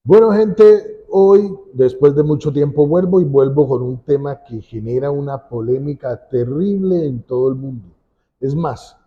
Bueno, gente, hoy, después de mucho tiempo, vuelvo con un tema que genera una polémica terrible en todo el mundo. Es más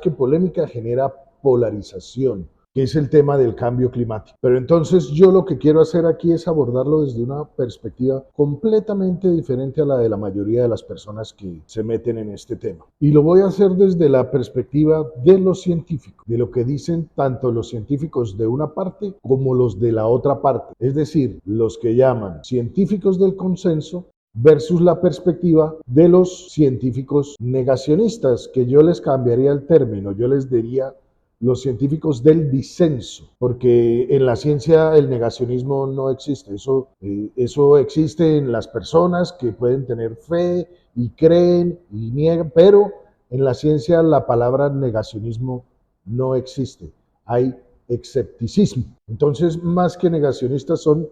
que polémica, genera polarización, que es el tema del cambio climático. Pero entonces yo lo que quiero hacer aquí es abordarlo desde una perspectiva completamente diferente a la de la mayoría de las personas que se meten en este tema. Y lo voy a hacer desde la perspectiva de los científicos, de lo que dicen tanto los científicos de una parte como los de la otra parte. Es decir, los que llaman científicos del consenso versus la perspectiva de los científicos negacionistas, que yo les cambiaría el término, yo les diría los científicos del disenso, porque en la ciencia el negacionismo no existe, eso existe en las personas que pueden tener fe y creen y niegan, pero en la ciencia la palabra negacionismo no existe, hay escepticismo. Entonces, más que negacionistas son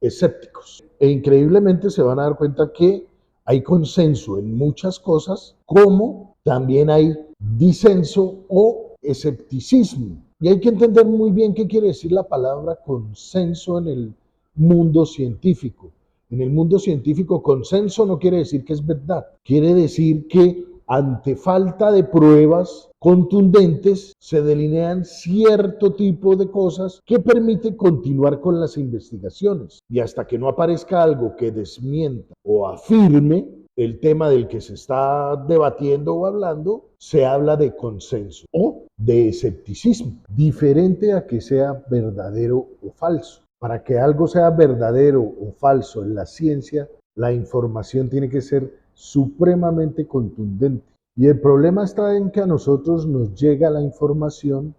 escépticos. E increíblemente se van a dar cuenta que hay consenso en muchas cosas, como también hay disenso o escepticismo. Y hay que entender muy bien qué quiere decir la palabra consenso en el mundo científico. En el mundo científico, consenso no quiere decir que es verdad, quiere decir que ante falta de pruebas contundentes se delinean cierto tipo de cosas que permiten continuar con las investigaciones. Y hasta que no aparezca algo que desmienta o afirme el tema del que se está debatiendo o hablando, se habla de consenso o de escepticismo, diferente a que sea verdadero o falso. Para que algo sea verdadero o falso en la ciencia, la información tiene que ser supremamente contundente. Y el problema está en que a nosotros nos llega la información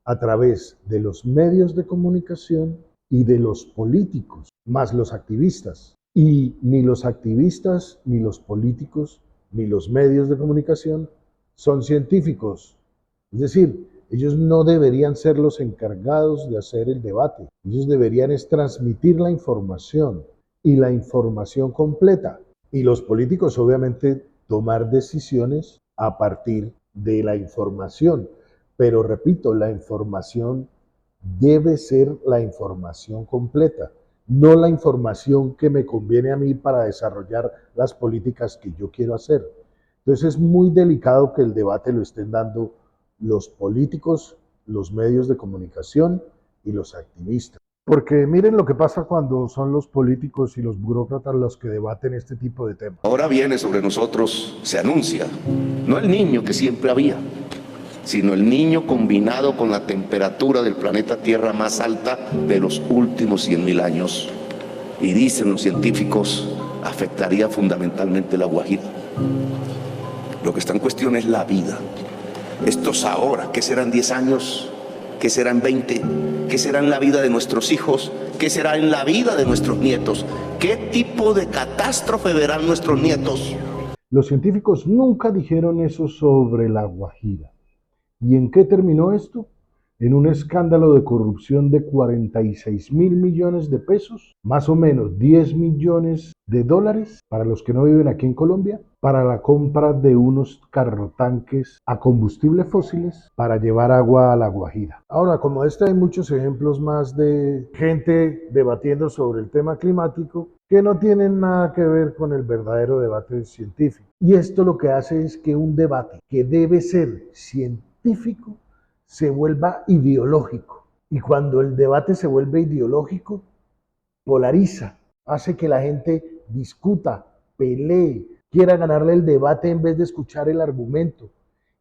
a través de los medios de comunicación y de los políticos, más los activistas. Y ni los activistas, ni los políticos, ni los medios de comunicación son científicos. Es decir, ellos no deberían ser los encargados de hacer el debate. Ellos deberían es transmitir la información y la información completa. Y los políticos obviamente tomar decisiones a partir de la información. Pero repito, la información debe ser la información completa, no la información que me conviene a mí para desarrollar las políticas que yo quiero hacer. Entonces es muy delicado que el debate lo estén dando los políticos, los medios de comunicación y los activistas. Porque miren lo que pasa cuando son los políticos y los burócratas los que debaten este tipo de temas. Ahora viene sobre nosotros, se anuncia, no el niño que siempre había, sino el niño combinado con la temperatura del planeta Tierra más alta de los últimos 100.000 años. Y dicen los científicos, afectaría fundamentalmente la Guajira. Lo que está en cuestión es la vida. Estos ahora, ¿qué serán 10 años? ¿Qué será en 20? ¿Qué será en la vida de nuestros hijos? ¿Qué será en la vida de nuestros nietos? ¿Qué tipo de catástrofe verán nuestros nietos? Los científicos nunca dijeron eso sobre la Guajira. ¿Y en qué terminó esto? En un escándalo de corrupción de 46.000 millones de pesos, más o menos 10 millones de dólares para los que no viven aquí en Colombia, para la compra de unos carrotanques a combustibles fósiles para llevar agua a la Guajira. Ahora, como este hay muchos ejemplos más de gente debatiendo sobre el tema climático que no tienen nada que ver con el verdadero debate científico. Y esto lo que hace es que un debate que debe ser científico se vuelva ideológico. Y cuando el debate se vuelve ideológico, polariza, hace que la gente discuta, pelee, quiera ganarle el debate en vez de escuchar el argumento.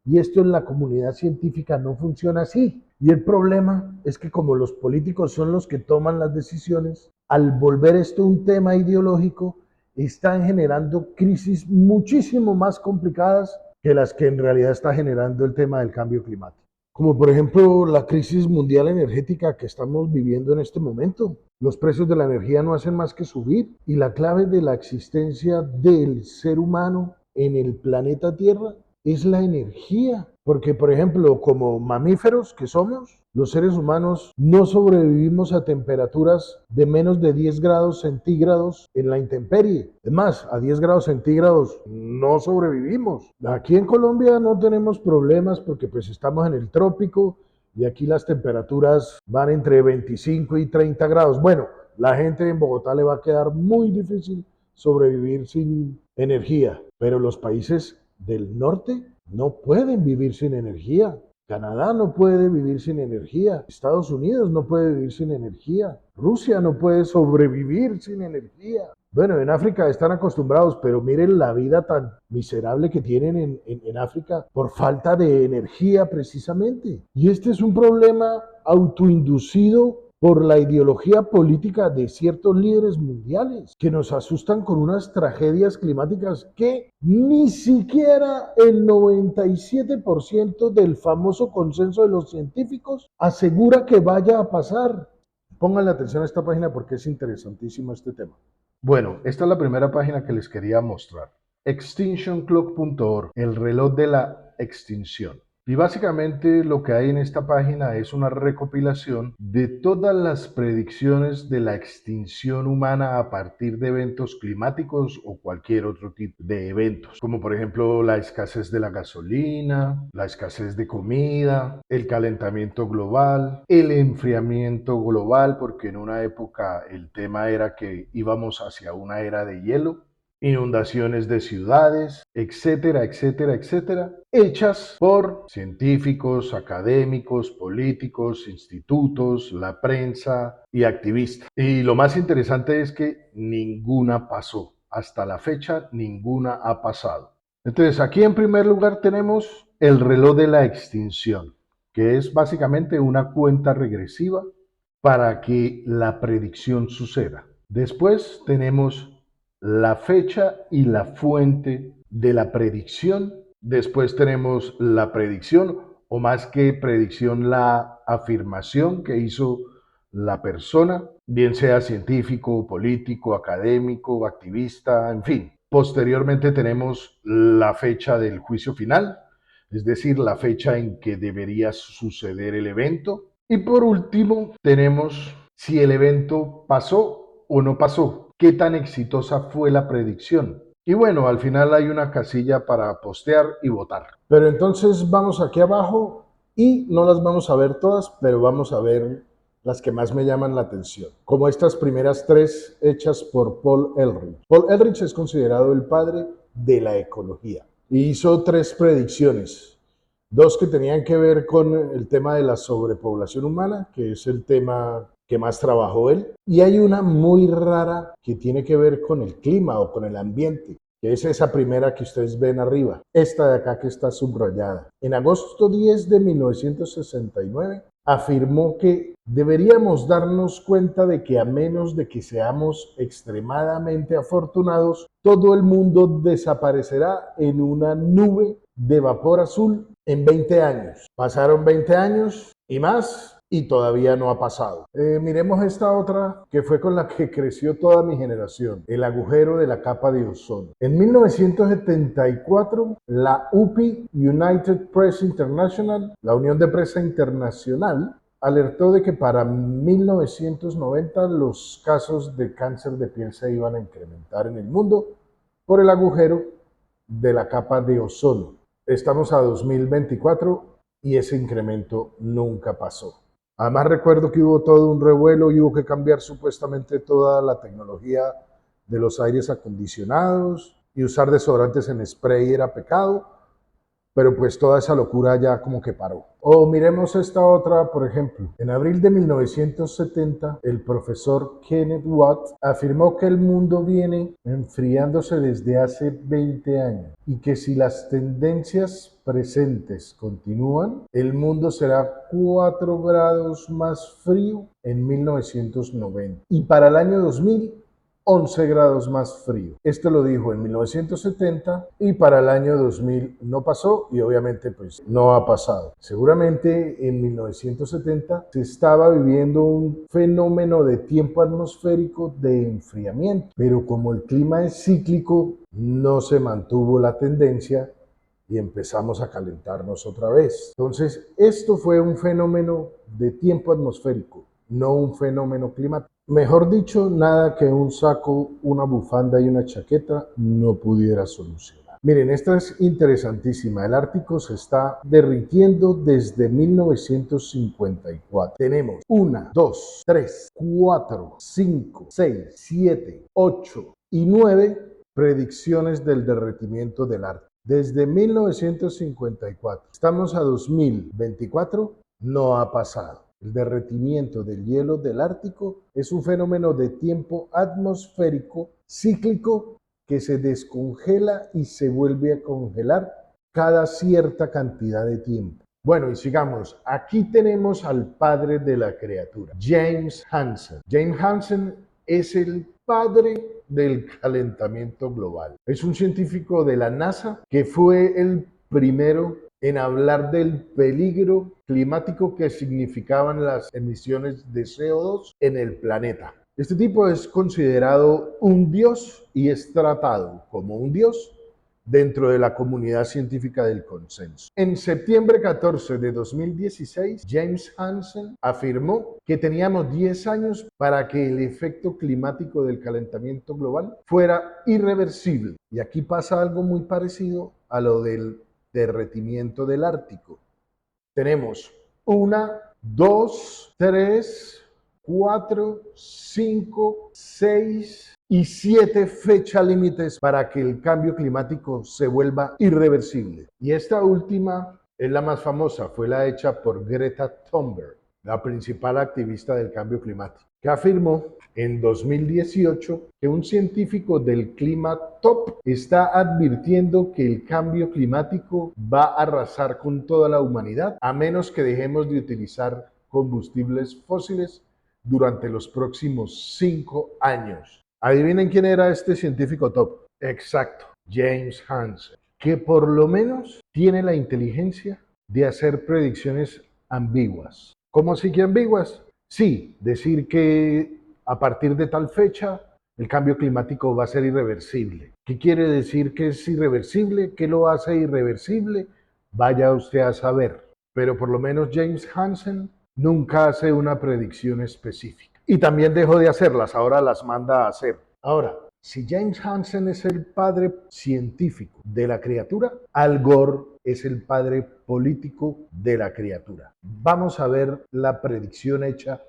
Y esto en la comunidad científica no funciona así. Y el problema es que como los políticos son los que toman las decisiones, al volver esto un tema ideológico, están generando crisis muchísimo más complicadas que las que en realidad está generando el tema del cambio climático. Como por ejemplo la crisis mundial energética que estamos viviendo en este momento. Los precios de la energía no hacen más que subir y la clave de la existencia del ser humano en el planeta Tierra es la energía. Porque, por ejemplo, como mamíferos que somos, los seres humanos no sobrevivimos a temperaturas de menos de 10 grados centígrados en la intemperie. Es más, a 10 grados centígrados no sobrevivimos. Aquí en Colombia no tenemos problemas porque pues estamos en el trópico y aquí las temperaturas van entre 25 y 30 grados. Bueno, la gente en Bogotá le va a quedar muy difícil sobrevivir sin energía, pero los países del norte no pueden vivir sin energía. Canadá no puede vivir sin energía, Estados Unidos no puede vivir sin energía, Rusia no puede sobrevivir sin energía. Bueno, en África están acostumbrados, pero miren la vida tan miserable que tienen en África por falta de energía precisamente. Y este es un problema autoinducido por la ideología política de ciertos líderes mundiales que nos asustan con unas tragedias climáticas que ni siquiera el 97% del famoso consenso de los científicos asegura que vaya a pasar. Pónganle atención a esta página porque es interesantísimo este tema. Bueno, esta es la primera página que les quería mostrar. Extinctionclock.org, el reloj de la extinción. Y básicamente lo que hay en esta página es una recopilación de todas las predicciones de la extinción humana a partir de eventos climáticos o cualquier otro tipo de eventos, como por ejemplo la escasez de la gasolina, la escasez de comida, el calentamiento global, el enfriamiento global, porque en una época el tema era que íbamos hacia una era de hielo, inundaciones de ciudades, etcétera, etcétera, etcétera, hechas por científicos, académicos, políticos, institutos, la prensa y activistas. Y lo más interesante es que ninguna pasó. Hasta la fecha, ninguna ha pasado. Entonces, aquí en primer lugar tenemos el reloj de la extinción, que es básicamente una cuenta regresiva para que la predicción suceda. Después tenemos la fecha y la fuente de la predicción. Después tenemos la predicción, o más que predicción, la afirmación que hizo la persona, bien sea científico, político, académico, activista, en fin. Posteriormente tenemos la fecha del juicio final, es decir, la fecha en que debería suceder el evento. Y por último, tenemos si el evento pasó o no pasó. ¿Qué tan exitosa fue la predicción? Y bueno, al final hay una casilla para postear y votar. Pero entonces vamos aquí abajo y no las vamos a ver todas, pero vamos a ver las que más me llaman la atención. Como estas primeras tres hechas por Paul Ehrlich. Paul Ehrlich es considerado el padre de la ecología y hizo tres predicciones. Dos que tenían que ver con el tema de la sobrepoblación humana, que es el tema que más trabajó él, y hay una muy rara que tiene que ver con el clima o con el ambiente, que es esa primera que ustedes ven arriba, esta de acá que está subrayada. En agosto 10 de 1969 afirmó que deberíamos darnos cuenta de que a menos de que seamos extremadamente afortunados, todo el mundo desaparecerá en una nube de vapor azul en 20 años. Pasaron 20 años y más, y todavía no ha pasado. Miremos esta otra que fue con la que creció toda mi generación, el agujero de la capa de ozono. En 1974, la UPI, United Press International, la Unión de Prensa Internacional, alertó de que para 1990 los casos de cáncer de piel se iban a incrementar en el mundo por el agujero de la capa de ozono. Estamos a 2024 y ese incremento nunca pasó. Además recuerdo que hubo todo un revuelo y hubo que cambiar supuestamente toda la tecnología de los aires acondicionados y usar desodorantes en spray era pecado, pero pues toda esa locura ya como que paró. O miremos esta otra, por ejemplo. En abril de 1970, el profesor Kenneth Watt afirmó que el mundo viene enfriándose desde hace 20 años y que si las tendencias presentes continúan, el mundo será 4 grados más frío en 1990. Y para el año 2000, 11 grados más frío. Esto lo dijo en 1970 y para el año 2000 no pasó y obviamente pues no ha pasado. Seguramente en 1970 se estaba viviendo un fenómeno de tiempo atmosférico de enfriamiento, pero como el clima es cíclico, no se mantuvo la tendencia y empezamos a calentarnos otra vez. Entonces, esto fue un fenómeno de tiempo atmosférico, no un fenómeno climático. Mejor dicho, nada que un saco, una bufanda y una chaqueta no pudiera solucionar. Miren, esta es interesantísima. El Ártico se está derritiendo desde 1954. Tenemos 1, 2, 3, 4, 5, 6, 7, 8 y 9 predicciones del derretimiento del Ártico. Desde 1954. Estamos a 2024, no ha pasado. El derretimiento del hielo del Ártico es un fenómeno de tiempo atmosférico cíclico que se descongela y se vuelve a congelar cada cierta cantidad de tiempo. Bueno, y sigamos. Aquí tenemos al padre de la criatura, James Hansen. James Hansen es el padre del calentamiento global. Es un científico de la NASA que fue el primero en hablar del peligro climático que significaban las emisiones de CO2 en el planeta. Este tipo es considerado un dios y es tratado como un dios dentro de la comunidad científica del consenso. En septiembre 14 de 2016, James Hansen afirmó que teníamos 10 años para que el efecto climático del calentamiento global fuera irreversible. Y aquí pasa algo muy parecido a lo del derretimiento del Ártico. Tenemos 1, 2, 3, 4, 5, 6 y 7 fechas límites para que el cambio climático se vuelva irreversible. Y esta última es la más famosa, fue la hecha por Greta Thunberg, la principal activista del cambio climático, que afirmó en 2018 que un científico del clima top está advirtiendo que el cambio climático va a arrasar con toda la humanidad a menos que dejemos de utilizar combustibles fósiles durante los próximos 5 años. Adivinen quién era este científico top. Exacto, James Hansen, que por lo menos tiene la inteligencia de hacer predicciones ambiguas. ¿Cómo así que ambiguas? Sí, decir que a partir de tal fecha el cambio climático va a ser irreversible. ¿Qué quiere decir que es irreversible? ¿Qué lo hace irreversible? Vaya usted a saber. Pero por lo menos James Hansen nunca hace una predicción específica. Y también dejó de hacerlas, ahora las manda a hacer. Ahora, si James Hansen es el padre científico de la criatura, Al Gore es el padre político de la criatura. Vamos a ver la predicción hecha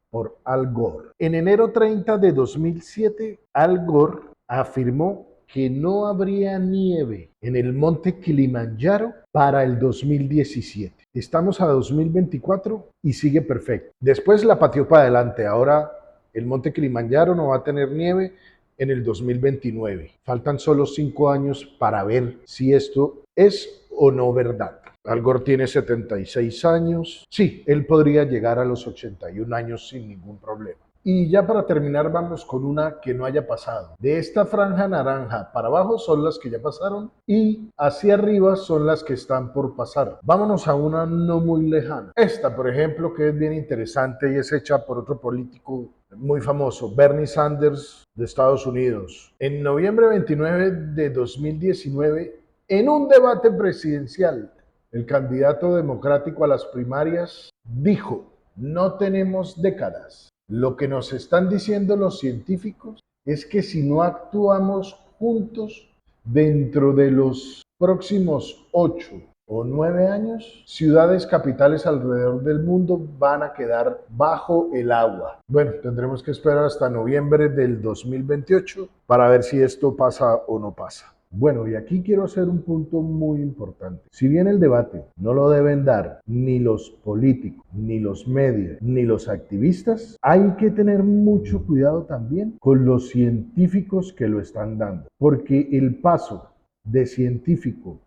por Al Gore. En enero 30 de 2007, Al Gore afirmó que no habría nieve en el monte Kilimanjaro para el 2017. Estamos a 2024 y sigue perfecto. Después la pateó para adelante. Ahora el monte Kilimanjaro no va a tener nieve en el 2029. Faltan solo 5 años para ver si esto es o no verdad. Al Gore tiene 76 años. Sí, él podría llegar a los 81 años sin ningún problema. Y ya para terminar vamos con una que no haya pasado. De esta franja naranja para abajo son las que ya pasaron y hacia arriba son las que están por pasar. Vámonos a una no muy lejana. Esta, por ejemplo, que es bien interesante y es hecha por otro político muy famoso, Bernie Sanders de Estados Unidos. En noviembre 29 de 2019, en un debate presidencial, el candidato democrático a las primarias dijo: no tenemos décadas. Lo que nos están diciendo los científicos es que si no actuamos juntos, dentro de los próximos 8 o 9 años, ciudades capitales alrededor del mundo van a quedar bajo el agua. Bueno, tendremos que esperar hasta noviembre del 2028 para ver si esto pasa o no pasa. Bueno, y aquí quiero hacer un punto muy importante. Si bien el debate no lo deben dar ni los políticos, ni los medios, ni los activistas, hay que tener mucho cuidado también con los científicos que lo están dando, porque el paso de científico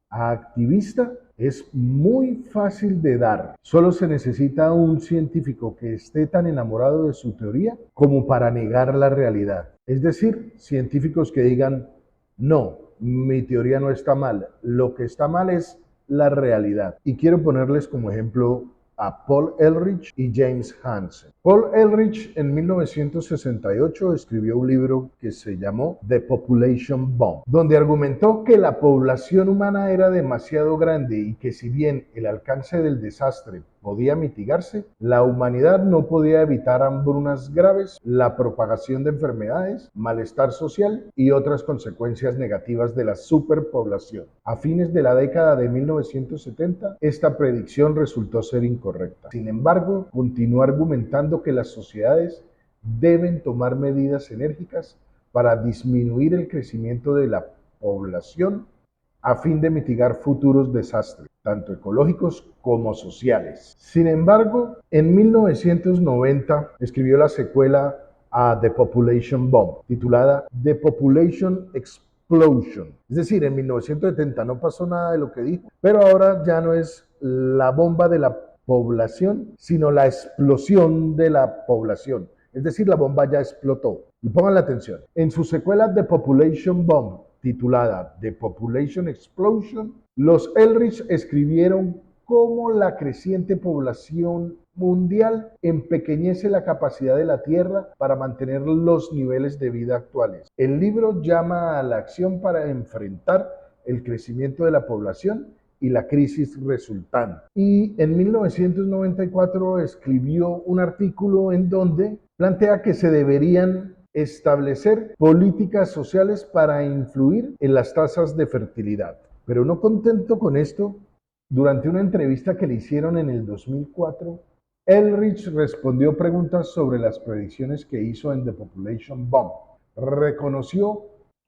a activista es muy fácil de dar. Solo se necesita un científico que esté tan enamorado de su teoría como para negar la realidad. Es decir, científicos que digan: no, mi teoría no está mal, lo que está mal es la realidad. Y quiero ponerles como ejemplo a Paul Ehrlich y James Hansen. Paul Ehrlich en 1968 escribió un libro que se llamó The Population Bomb, donde argumentó que la población humana era demasiado grande y que si bien el alcance del desastre podía mitigarse, la humanidad no podía evitar hambrunas graves, la propagación de enfermedades, malestar social y otras consecuencias negativas de la superpoblación. A fines de la década de 1970, esta predicción resultó ser incorrecta. Sin embargo, continuó argumentando que las sociedades deben tomar medidas enérgicas para disminuir el crecimiento de la población a fin de mitigar futuros desastres, tanto ecológicos como sociales. Sin embargo, en 1990 escribió la secuela a The Population Bomb, titulada The Population Explosion. Es decir, en 1970 no pasó nada de lo que dijo, pero ahora ya no es la bomba de la población, sino la explosión de la población. Es decir, la bomba ya explotó. Y pongan la atención. En su secuela The Population Bomb, titulada The Population Explosion, los Eldridge escribieron cómo la creciente población mundial empequeñece la capacidad de la Tierra para mantener los niveles de vida actuales. El libro llama a la acción para enfrentar el crecimiento de la población y la crisis resultante. Y en 1994 escribió un artículo en donde plantea que se deberían establecer políticas sociales para influir en las tasas de fertilidad. Pero no contento con esto, durante una entrevista que le hicieron en el 2004, Eldridge respondió preguntas sobre las predicciones que hizo en The Population Bomb. Reconoció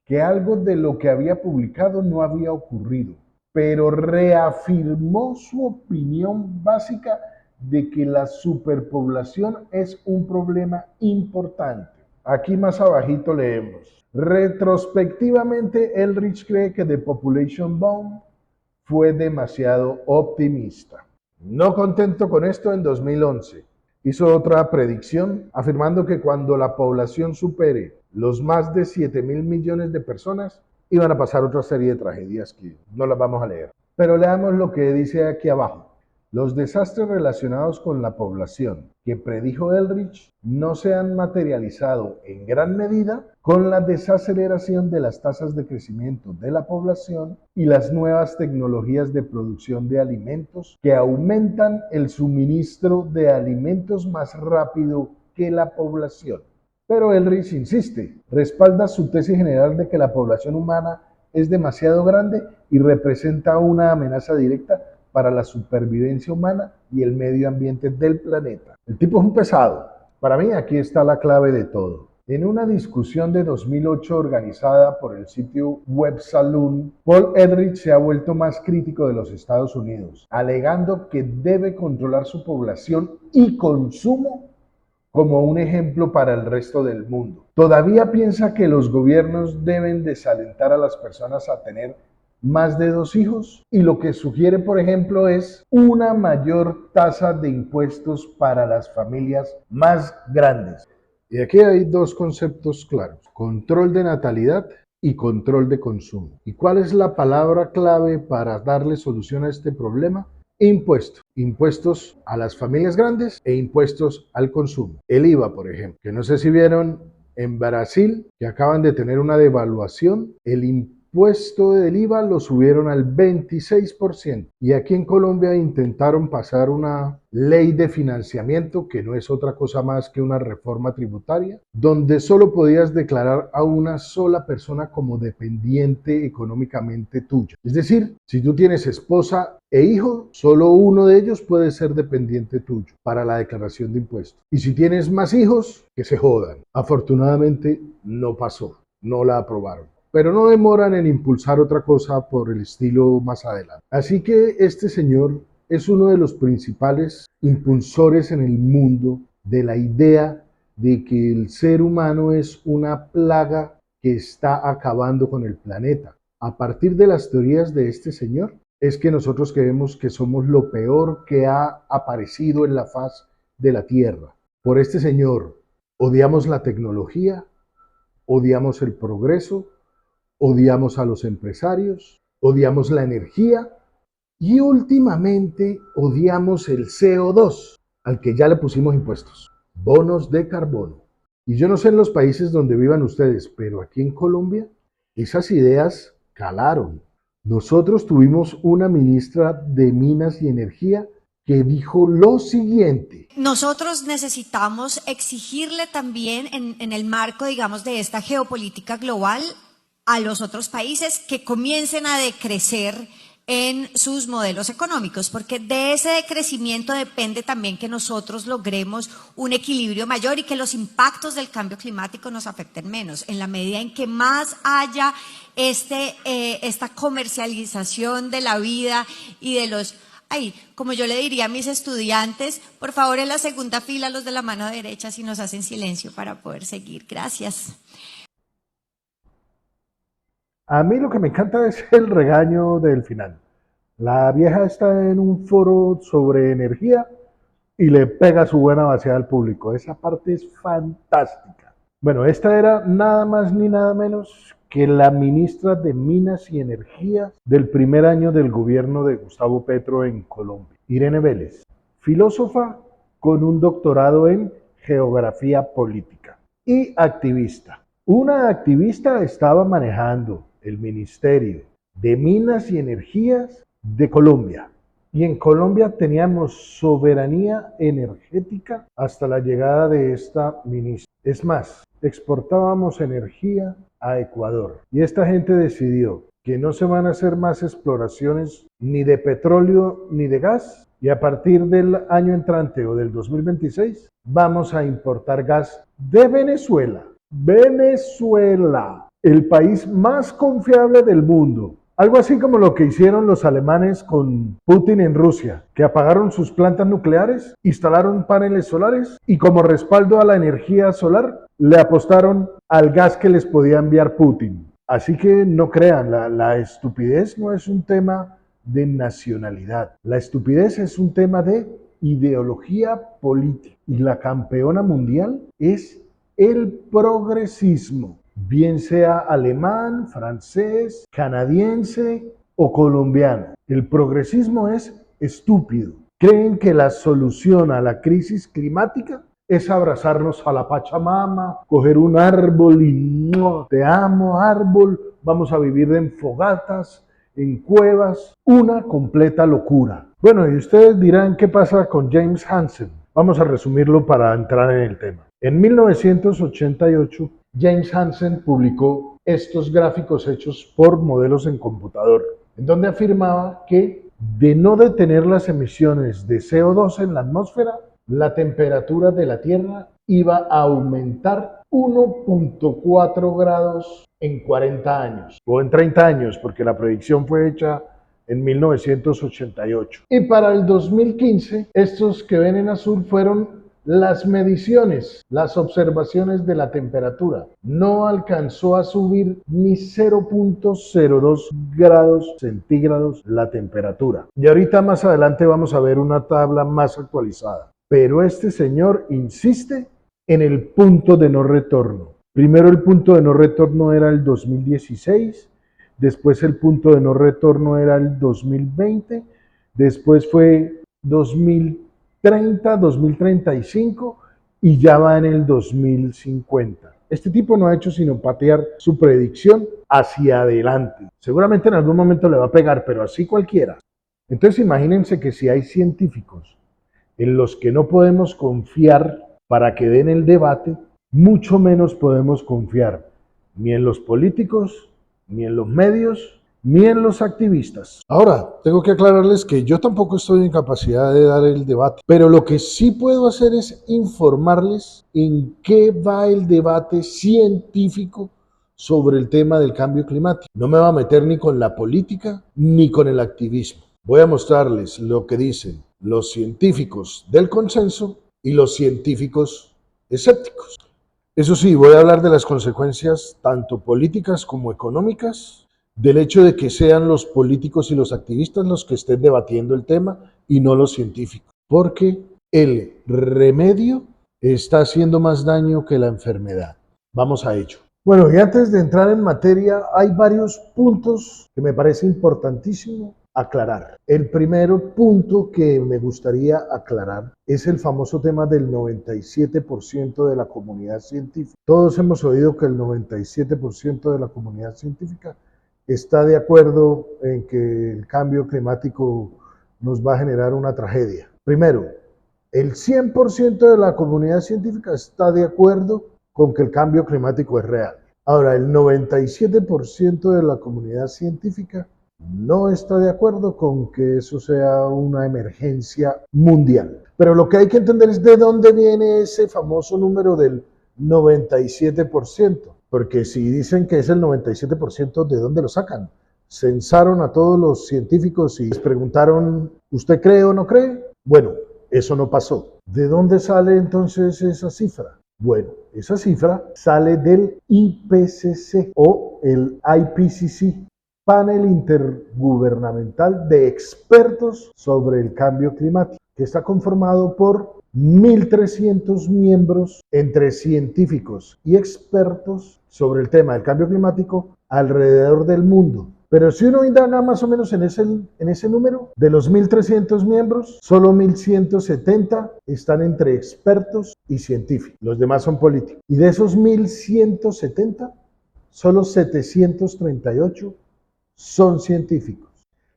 que algo de lo que había publicado no había ocurrido, pero reafirmó su opinión básica de que la superpoblación es un problema importante. Aquí más abajito leemos. Retrospectivamente, Eldridge cree que The Population Bomb fue demasiado optimista. No contento con esto, en 2011 hizo otra predicción afirmando que cuando la población supere los más de 7.000 millones de personas, iban a pasar otra serie de tragedias que no las vamos a leer. Pero leamos lo que dice aquí abajo. Los desastres relacionados con la población que predijo Eldridge no se han materializado en gran medida con la desaceleración de las tasas de crecimiento de la población y las nuevas tecnologías de producción de alimentos que aumentan el suministro de alimentos más rápido que la población. Pero Eldridge insiste, respalda su tesis general de que la población humana es demasiado grande y representa una amenaza directa para la supervivencia humana y el medio ambiente del planeta. El tipo es un pesado. Para mí aquí está la clave de todo. En una discusión de 2008 organizada por el sitio Web Saloon, Paul Eldridge se ha vuelto más crítico de los Estados Unidos, alegando que debe controlar su población y consumo como un ejemplo para el resto del mundo. Todavía piensa que los gobiernos deben desalentar a las personas a tener más de 2 hijos, y lo que sugiere, por ejemplo, es una mayor tasa de impuestos para las familias más grandes. Y aquí hay 2 conceptos claros: control de natalidad y control de consumo. ¿Y cuál es la palabra clave para darle solución a este problema? Impuestos. Impuestos a las familias grandes e impuestos al consumo. El IVA, por ejemplo, que no sé si vieron en Brasil, que acaban de tener una devaluación, el impuesto del IVA lo subieron al 26%. Y aquí en Colombia intentaron pasar una ley de financiamiento, que no es otra cosa más que una reforma tributaria, donde solo podías declarar a una sola persona como dependiente económicamente tuya. Es decir, si tú tienes esposa e hijo, solo uno de ellos puede ser dependiente tuyo para la declaración de impuestos. Y si tienes más hijos, que se jodan. Afortunadamente no pasó, no la aprobaron. Pero no demoran en impulsar otra cosa por el estilo más adelante. Así que este señor es uno de los principales impulsores en el mundo de la idea de que el ser humano es una plaga que está acabando con el planeta. A partir de las teorías de este señor, es que nosotros creemos que somos lo peor que ha aparecido en la faz de la Tierra. Por este señor, odiamos la tecnología, odiamos el progreso, odiamos a los empresarios, odiamos la energía y últimamente odiamos el CO2, al que ya le pusimos impuestos, bonos de carbono. Y yo no sé en los países donde vivan ustedes, pero aquí en Colombia esas ideas calaron. Nosotros tuvimos una ministra de Minas y Energía que dijo lo siguiente. Nosotros necesitamos exigirle también en el marco, digamos, de esta geopolítica global a los otros países que comiencen a decrecer en sus modelos económicos, porque de ese decrecimiento depende también que nosotros logremos un equilibrio mayor y que los impactos del cambio climático nos afecten menos. En la medida en que más haya esta comercialización de la vida y de los... Ay, como yo le diría a mis estudiantes, por favor en la segunda fila, los de la mano derecha, si nos hacen silencio para poder seguir. Gracias. A mí lo que me encanta es el regaño del final. La vieja está en un foro sobre energía y le pega su buena vaciada al público. Esa parte es fantástica. Bueno, esta era nada más ni nada menos que la ministra de Minas y Energía del primer año del gobierno de Gustavo Petro en Colombia, Irene Vélez, filósofa con un doctorado en geografía política y activista. Una activista estaba manejando el Ministerio de Minas y Energías de Colombia. Y en Colombia teníamos soberanía energética hasta la llegada de esta ministra. Es más, exportábamos energía a Ecuador. Y esta gente decidió que no se van a hacer más exploraciones ni de petróleo ni de gas. Y a partir del año entrante o del 2026 vamos a importar gas de Venezuela. Venezuela, el país más confiable del mundo. Algo así como lo que hicieron los alemanes con Putin en Rusia, que apagaron sus plantas nucleares, instalaron paneles solares y como respaldo a la energía solar le apostaron al gas que les podía enviar Putin. Así que no crean, la estupidez no es un tema de nacionalidad. La estupidez es un tema de ideología política. Y la campeona mundial es el progresismo, bien sea alemán, francés, canadiense o colombiano. El progresismo es estúpido. Creen que la solución a la crisis climática es abrazarnos a la Pachamama, coger un árbol y no, te amo árbol, vamos a vivir en fogatas, en cuevas, una completa locura. Bueno, y ustedes dirán qué pasa con James Hansen. Vamos a resumirlo para entrar en el tema. En 1988, James Hansen publicó estos gráficos hechos por modelos en computador, en donde afirmaba que de no detener las emisiones de CO2 en la atmósfera, la temperatura de la Tierra iba a aumentar 1.4 grados en 40 años, o en 30 años, porque la predicción fue hecha en 1988. Y para el 2015, estos que ven en azul fueron las mediciones, las observaciones de la temperatura. No alcanzó a subir ni 0.02 grados centígrados la temperatura. Y ahorita más adelante vamos a ver una tabla más actualizada. Pero este señor insiste en el punto de no retorno. Primero el punto de no retorno era el 2016, después el punto de no retorno era el 2020, después fue 2030, 2035 y ya va en el 2050. Este tipo no ha hecho sino patear su predicción hacia adelante. Seguramente en algún momento le va a pegar, pero así cualquiera. Entonces imagínense que si hay científicos en los que no podemos confiar para que den el debate, mucho menos podemos confiar ni en los políticos, ni en los medios, ni en los activistas. Ahora, tengo que aclararles que yo tampoco estoy en capacidad de dar el debate, pero lo que sí puedo hacer es informarles en qué va el debate científico sobre el tema del cambio climático. No me va a meter ni con la política ni con el activismo. Voy a mostrarles lo que dicen los científicos del consenso y los científicos escépticos. Eso sí, voy a hablar de las consecuencias tanto políticas como económicas del hecho de que sean los políticos y los activistas los que estén debatiendo el tema y no los científicos, porque el remedio está haciendo más daño que la enfermedad. Vamos a ello. Bueno, y antes de entrar en materia, hay varios puntos que me parece importantísimo aclarar. El primer punto que me gustaría aclarar es el famoso tema del 97% de la comunidad científica. Todos hemos oído que el 97% de la comunidad científica está de acuerdo en que el cambio climático nos va a generar una tragedia. Primero, el 100% de la comunidad científica está de acuerdo con que el cambio climático es real. Ahora, el 97% de la comunidad científica no está de acuerdo con que eso sea una emergencia mundial. Pero lo que hay que entender es de dónde viene ese famoso número del 97%. Porque si dicen que es el 97%, ¿de dónde lo sacan? Censaron a todos los científicos y les preguntaron, ¿usted cree o no cree? Bueno, eso no pasó. ¿De dónde sale entonces esa cifra? Bueno, esa cifra sale del IPCC o el IPCC, Panel Intergubernamental de Expertos sobre el Cambio Climático, que está conformado por 1.300 miembros entre científicos y expertos sobre el tema del cambio climático alrededor del mundo. Pero si uno indaga más o menos en ese número, de los 1.300 miembros, solo 1.170 están entre expertos y científicos. Los demás son políticos. Y de esos 1.170, solo 738 son científicos.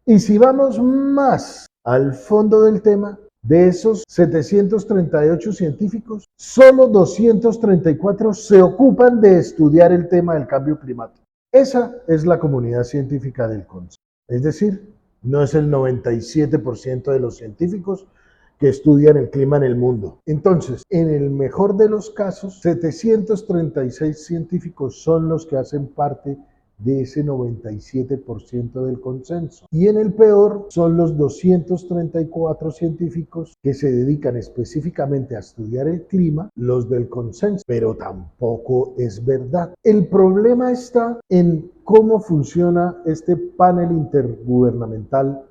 Y si vamos más al fondo del tema, de esos 738 científicos, solo 234 se ocupan de estudiar el tema del cambio climático. Esa es la comunidad científica del consenso. Es decir, no es el 97% de los científicos que estudian el clima en el mundo. Entonces, en el mejor de los casos, 736 científicos son los que hacen parte de ese 97% del consenso. Y en el peor son los 234 científicos que se dedican específicamente a estudiar el clima, los del consenso, pero tampoco es verdad. El problema está en cómo funciona este panel intergubernamental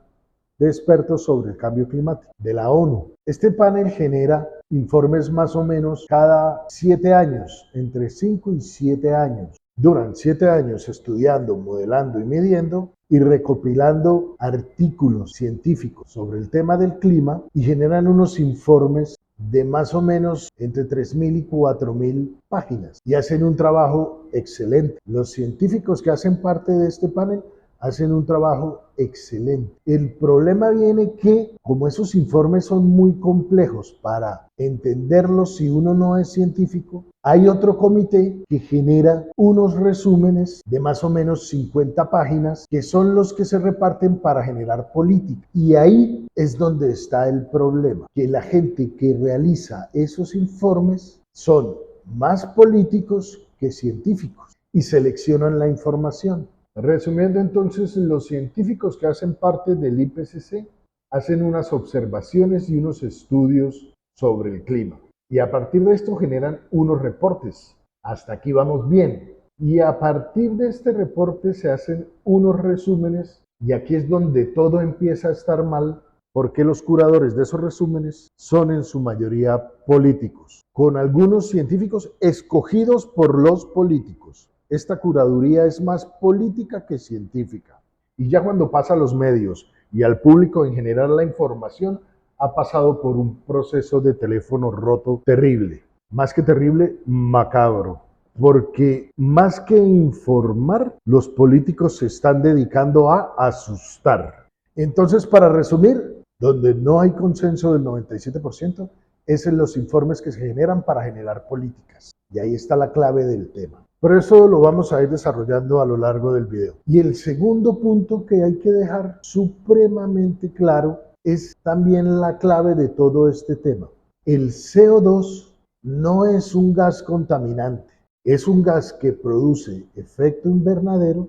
de expertos sobre el cambio climático de la ONU. Este panel genera informes más o menos cada 7 años, entre 5 y 7 años. Duran 7 años estudiando, modelando y midiendo y recopilando artículos científicos sobre el tema del clima y generan unos informes de más o menos entre 3.000 y 4.000 páginas y hacen un trabajo excelente. Los científicos que hacen parte de este panel hacen un trabajo excelente. El problema viene que, como esos informes son muy complejos para entenderlos si uno no es científico, hay otro comité que genera unos resúmenes de más o menos 50 páginas que son los que se reparten para generar política. Y ahí es donde está el problema, que la gente que realiza esos informes son más políticos que científicos y seleccionan la información. Resumiendo entonces, los científicos que hacen parte del IPCC hacen unas observaciones y unos estudios sobre el clima. Y a partir de esto generan unos reportes. Hasta aquí vamos bien. Y a partir de este reporte se hacen unos resúmenes y aquí es donde todo empieza a estar mal porque los curadores de esos resúmenes son en su mayoría políticos, con algunos científicos escogidos por los políticos. Esta curaduría es más política que científica. Y ya cuando pasa a los medios y al público en general la información, ha pasado por un proceso de teléfono roto terrible. Más que terrible, macabro. Porque más que informar, los políticos se están dedicando a asustar. Entonces, para resumir, donde no hay consenso del 97%, es en los informes que se generan para generar políticas. Y ahí está la clave del tema. Pero eso lo vamos a ir desarrollando a lo largo del video. Y el segundo punto que hay que dejar supremamente claro es también la clave de todo este tema. El CO2 no es un gas contaminante, es un gas que produce efecto invernadero,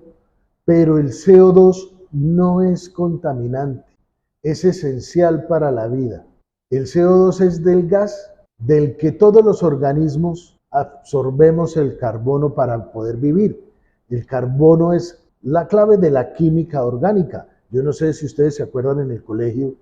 pero el CO2 no es contaminante, es esencial para la vida. El CO2 es del gas del que todos los organismos absorbemos el carbono para poder vivir. El carbono es la clave de la química orgánica. Yo no sé si ustedes se acuerdan en el colegio,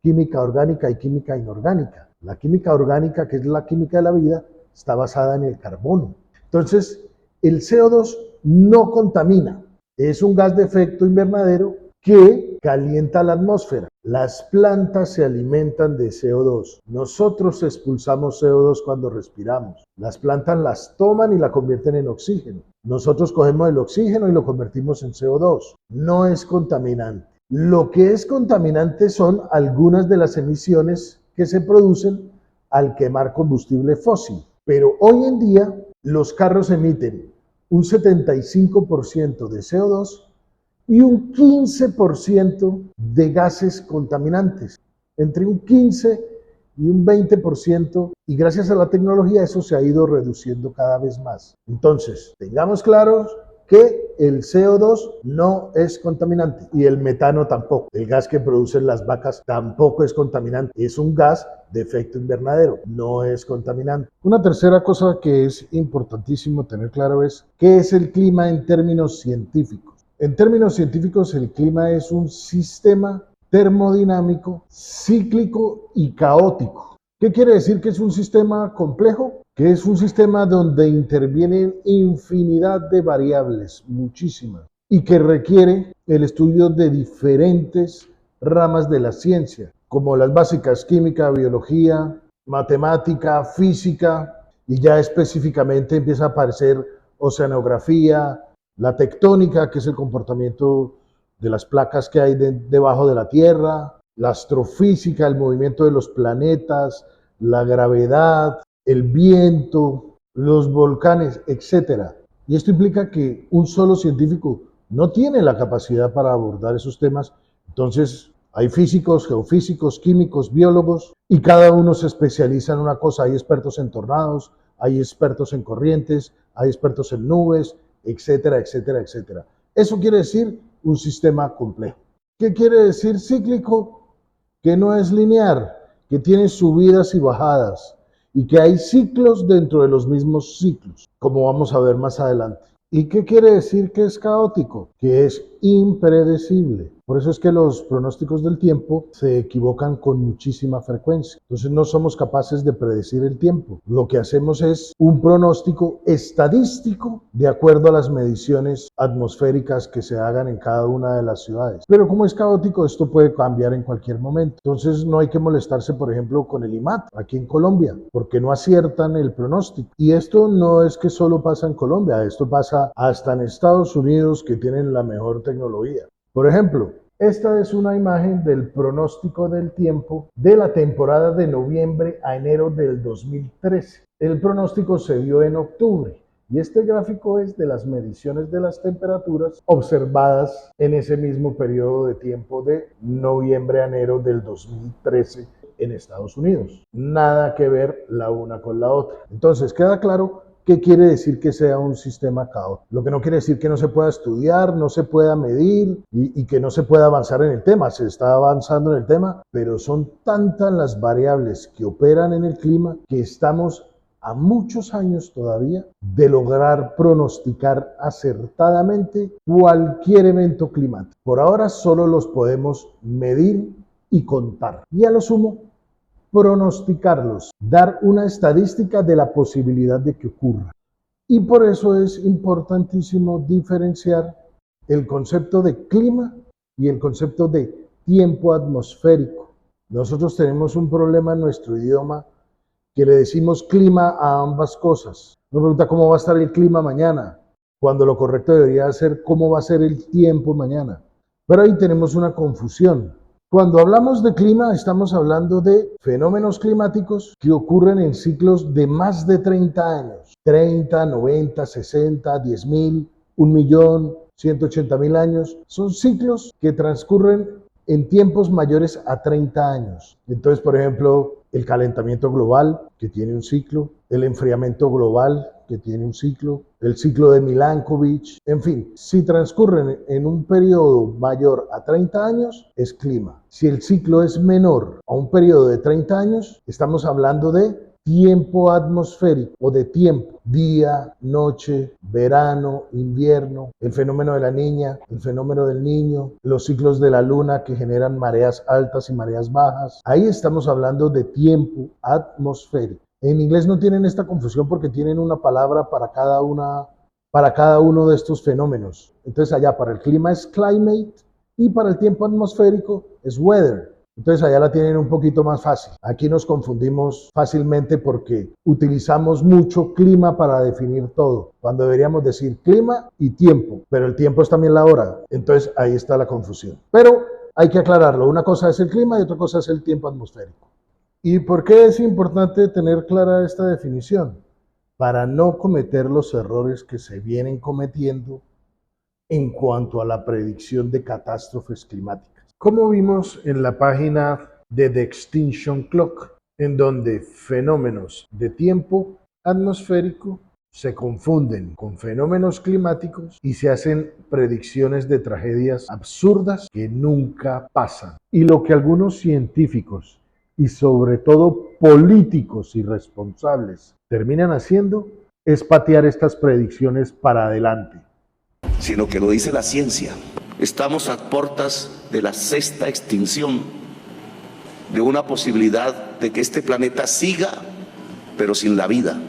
química orgánica y química inorgánica. La química orgánica, que es la química de la vida, está basada en el carbono. Entonces, el CO2 no contamina. Es un gas de efecto invernadero que calienta la atmósfera. Las plantas se alimentan de CO2. Nosotros expulsamos CO2 cuando respiramos. Las plantas las toman y la convierten en oxígeno. Nosotros cogemos el oxígeno y lo convertimos en CO2. No es contaminante. Lo que es contaminante son algunas de las emisiones que se producen al quemar combustible fósil. Pero hoy en día los carros emiten un 75% de CO2 y un 15% de gases contaminantes, entre un 15 y un 20%, y gracias a la tecnología eso se ha ido reduciendo cada vez más. Entonces, tengamos claros que el CO2 no es contaminante y el metano tampoco. El gas que producen las vacas tampoco es contaminante. Es un gas de efecto invernadero, no es contaminante. Una tercera cosa que es importantísimo tener claro es qué es el clima en términos científicos. En términos científicos, el clima es un sistema termodinámico, cíclico y caótico. ¿Qué quiere decir que es un sistema complejo? Que es un sistema donde intervienen infinidad de variables, muchísimas, y que requiere el estudio de diferentes ramas de la ciencia, como las básicas: química, biología, matemática, física, y ya específicamente empieza a aparecer oceanografía, la tectónica, que es el comportamiento de las placas que hay debajo de la Tierra, la astrofísica, el movimiento de los planetas, la gravedad, el viento, los volcanes, etc. Y esto implica que un solo científico no tiene la capacidad para abordar esos temas. Entonces, hay físicos, geofísicos, químicos, biólogos, y cada uno se especializa en una cosa. Hay expertos en tornados, hay expertos en corrientes, hay expertos en nubes, etcétera, etcétera, etcétera. Eso quiere decir un sistema complejo. ¿Qué quiere decir cíclico? Que no es lineal, que tiene subidas y bajadas, y que hay ciclos dentro de los mismos ciclos, como vamos a ver más adelante. ¿Y qué quiere decir que es caótico? Que es impredecible. Por eso es que los pronósticos del tiempo se equivocan con muchísima frecuencia. Entonces no somos capaces de predecir el tiempo. Lo que hacemos es un pronóstico estadístico de acuerdo a las mediciones atmosféricas que se hagan en cada una de las ciudades. Pero como es caótico, esto puede cambiar en cualquier momento. Entonces no hay que molestarse, por ejemplo, con el IMAT aquí en Colombia, porque no aciertan el pronóstico. Y esto no es que solo pasa en Colombia, esto pasa hasta en Estados Unidos, que tienen la mejor tecnología. Por ejemplo, esta es una imagen del pronóstico del tiempo de la temporada de noviembre a enero del 2013. El pronóstico se dio en octubre y este gráfico es de las mediciones de las temperaturas observadas en ese mismo periodo de tiempo de noviembre a enero del 2013 en Estados Unidos. Nada que ver la una con la otra. Entonces, queda claro. ¿Qué quiere decir que sea un sistema caótico? Lo que no quiere decir que no se pueda estudiar, no se pueda medir y que no se pueda avanzar en el tema. Se está avanzando en el tema, pero son tantas las variables que operan en el clima que estamos a muchos años todavía de lograr pronosticar acertadamente cualquier evento climático. Por ahora solo los podemos medir y contar. Y a lo sumo, pronosticarlos, dar una estadística de la posibilidad de que ocurra. Y por eso es importantísimo diferenciar el concepto de clima y el concepto de tiempo atmosférico. Nosotros tenemos un problema en nuestro idioma que le decimos clima a ambas cosas. Nos pregunta cómo va a estar el clima mañana, cuando lo correcto debería ser cómo va a ser el tiempo mañana. Pero ahí tenemos una confusión. Cuando hablamos de clima, estamos hablando de fenómenos climáticos que ocurren en ciclos de más de 30 años. 30, 90, 60, 10.000, 1.000.000, 180.000 años. Son ciclos que transcurren en tiempos mayores a 30 años. Entonces, por ejemplo, el calentamiento global, que tiene un ciclo, el enfriamiento global, que tiene un ciclo, el ciclo de Milankovitch, en fin, si transcurren en un periodo mayor a 30 años, es clima. Si el ciclo es menor a un periodo de 30 años, estamos hablando de tiempo atmosférico o de tiempo, día, noche, verano, invierno, el fenómeno de la niña, el fenómeno del niño, los ciclos de la luna que generan mareas altas y mareas bajas. Ahí estamos hablando de tiempo atmosférico. En inglés no tienen esta confusión porque tienen una palabra para cada uno de estos fenómenos. Entonces allá para el clima es climate y para el tiempo atmosférico es weather. Entonces allá la tienen un poquito más fácil. Aquí nos confundimos fácilmente porque utilizamos mucho clima para definir todo, cuando deberíamos decir clima y tiempo, pero el tiempo es también la hora. Entonces ahí está la confusión. Pero hay que aclararlo. Una cosa es el clima y otra cosa es el tiempo atmosférico. ¿Y por qué es importante tener clara esta definición? Para no cometer los errores que se vienen cometiendo en cuanto a la predicción de catástrofes climáticas. Como vimos en la página de The Extinction Clock, en donde fenómenos de tiempo atmosférico se confunden con fenómenos climáticos y se hacen predicciones de tragedias absurdas que nunca pasan. Y lo que algunos científicos y sobre todo políticos irresponsables terminan haciendo es patear estas predicciones para adelante. Sino que lo dice la ciencia. Estamos a puertas de la sexta extinción, de una posibilidad de que este planeta siga, pero sin la vida,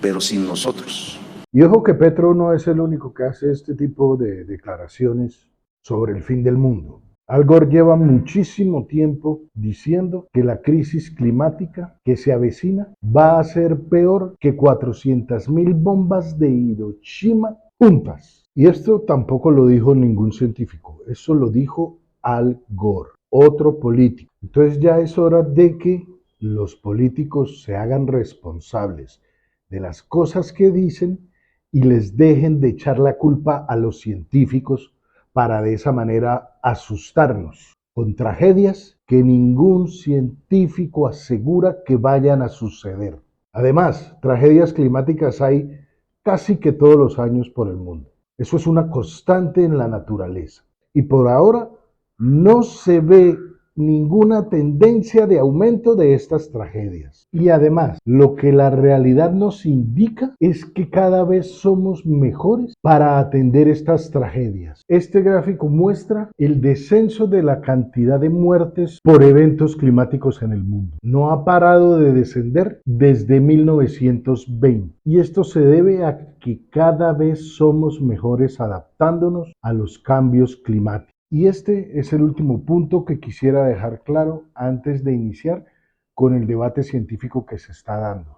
pero sin nosotros. Y ojo que Petro no es el único que hace este tipo de declaraciones sobre el fin del mundo. Al Gore lleva muchísimo tiempo diciendo que la crisis climática que se avecina va a ser peor que 400.000 bombas de Hiroshima juntas. Y esto tampoco lo dijo ningún científico, eso lo dijo Al Gore, otro político. Entonces ya es hora de que los políticos se hagan responsables de las cosas que dicen y les dejen de echar la culpa a los científicos para de esa manera asustarnos con tragedias que ningún científico asegura que vayan a suceder. Además, tragedias climáticas hay casi que todos los años por el mundo. Eso es una constante en la naturaleza. Y por ahora no se ve ninguna tendencia de aumento de estas tragedias. Y además, lo que la realidad nos indica es que cada vez somos mejores para atender estas tragedias. Este gráfico muestra el descenso de la cantidad de muertes por eventos climáticos en el mundo. No ha parado de descender desde 1920. Y esto se debe a que cada vez somos mejores adaptándonos a los cambios climáticos. Y este es el último punto que quisiera dejar claro antes de iniciar con el debate científico que se está dando.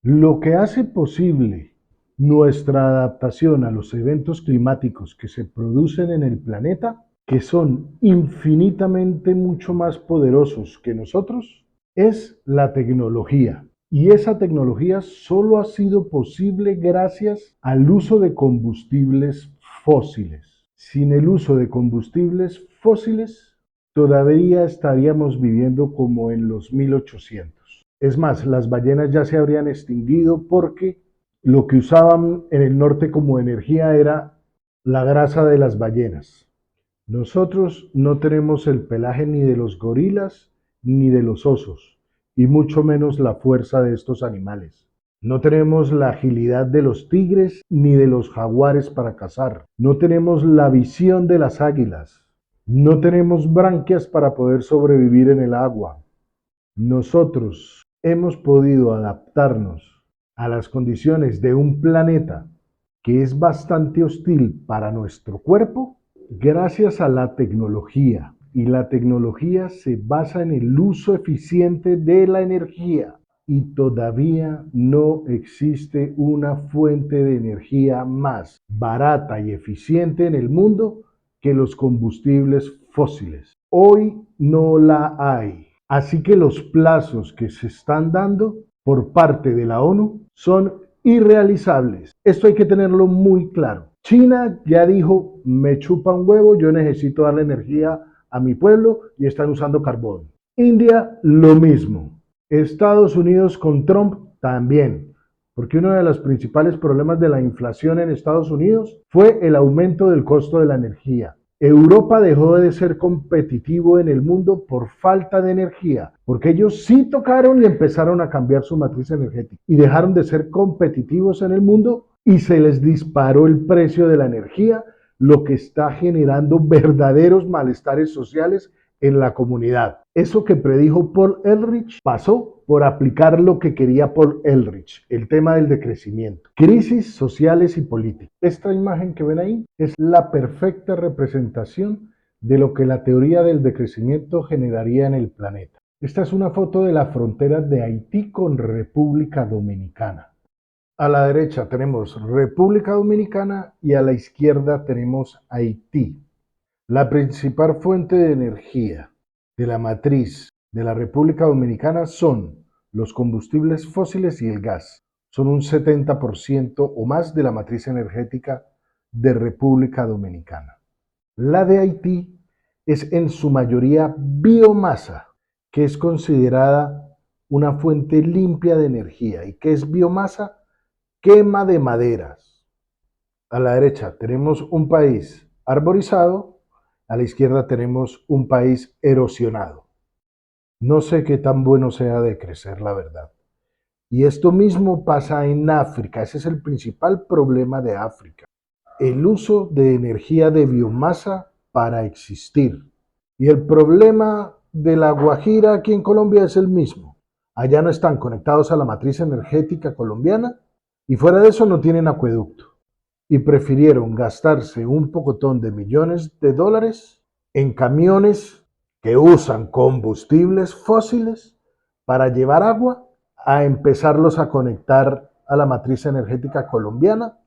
Lo que hace posible nuestra adaptación a los eventos climáticos que se producen en el planeta, que son infinitamente mucho más poderosos que nosotros, es la tecnología. Y esa tecnología solo ha sido posible gracias al uso de combustibles fósiles. Sin el uso de combustibles fósiles, todavía estaríamos viviendo como en los 1800. Es más, las ballenas ya se habrían extinguido porque lo que usaban en el norte como energía era la grasa de las ballenas. Nosotros no tenemos el pelaje ni de los gorilas ni de los osos, y mucho menos la fuerza de estos animales. No tenemos la agilidad de los tigres ni de los jaguares para cazar. No tenemos la visión de las águilas. No tenemos branquias para poder sobrevivir en el agua. Nosotros hemos podido adaptarnos a las condiciones de un planeta que es bastante hostil para nuestro cuerpo gracias a la tecnología. Y la tecnología se basa en el uso eficiente de la energía. Y todavía no existe una fuente de energía más barata y eficiente en el mundo que los combustibles fósiles. Hoy no la hay. Así que los plazos que se están dando por parte de la ONU son irrealizables. Esto hay que tenerlo muy claro. China ya dijo, me chupa un huevo, yo necesito darle energía a mi pueblo y están usando carbón. India, lo mismo. Estados Unidos con Trump también, porque uno de los principales problemas de la inflación en Estados Unidos fue el aumento del costo de la energía. Europa dejó de ser competitivo en el mundo por falta de energía, porque ellos sí tocaron y empezaron a cambiar su matriz energética y dejaron de ser competitivos en el mundo y se les disparó el precio de la energía, lo que está generando verdaderos malestares sociales en la comunidad. Eso que predijo Paul Ehrlich pasó por aplicar lo que quería Paul Ehrlich, el tema del decrecimiento. Crisis sociales y políticas. Esta imagen que ven ahí es la perfecta representación de lo que la teoría del decrecimiento generaría en el planeta. Esta es una foto de la frontera de Haití con República Dominicana. A la derecha tenemos República Dominicana y a la izquierda tenemos Haití. La principal fuente de energía de la matriz de la República Dominicana son los combustibles fósiles y el gas. Son un 70% o más de la matriz energética de República Dominicana. La de Haití es en su mayoría biomasa, que es considerada una fuente limpia de energía. ¿Y qué es biomasa? Quema de maderas. A la derecha tenemos un país arborizado, a la izquierda tenemos un país erosionado. No sé qué tan bueno sea de crecer, la verdad. Y esto mismo pasa en África. Ese es el principal problema de África. El uso de energía de biomasa para existir. Y el problema de la Guajira aquí en Colombia es el mismo. Allá no están conectados a la matriz energética colombiana y fuera de eso no tienen acueducto. Y prefirieron gastarse un pocotón de millones de dólares en camiones que usan combustibles fósiles para llevar agua a empezarlos a conectar a la matriz energética colombiana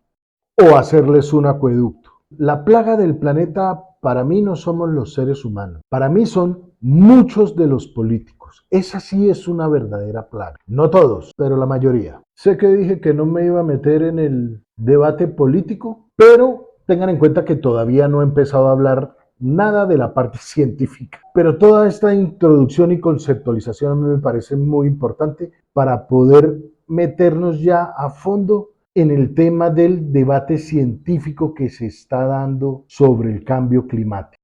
o hacerles un acueducto. La plaga del planeta para mí no somos los seres humanos, para mí son muchos de los políticos. Esa sí es una verdadera plaga. No todos, pero la mayoría. Sé que dije que no me iba a meter en el debate político, pero tengan en cuenta que todavía no he empezado a hablar nada de la parte científica. Pero toda esta introducción y conceptualización a mí me parece muy importante para poder meternos ya a fondo en el tema del debate científico que se está dando sobre el cambio climático.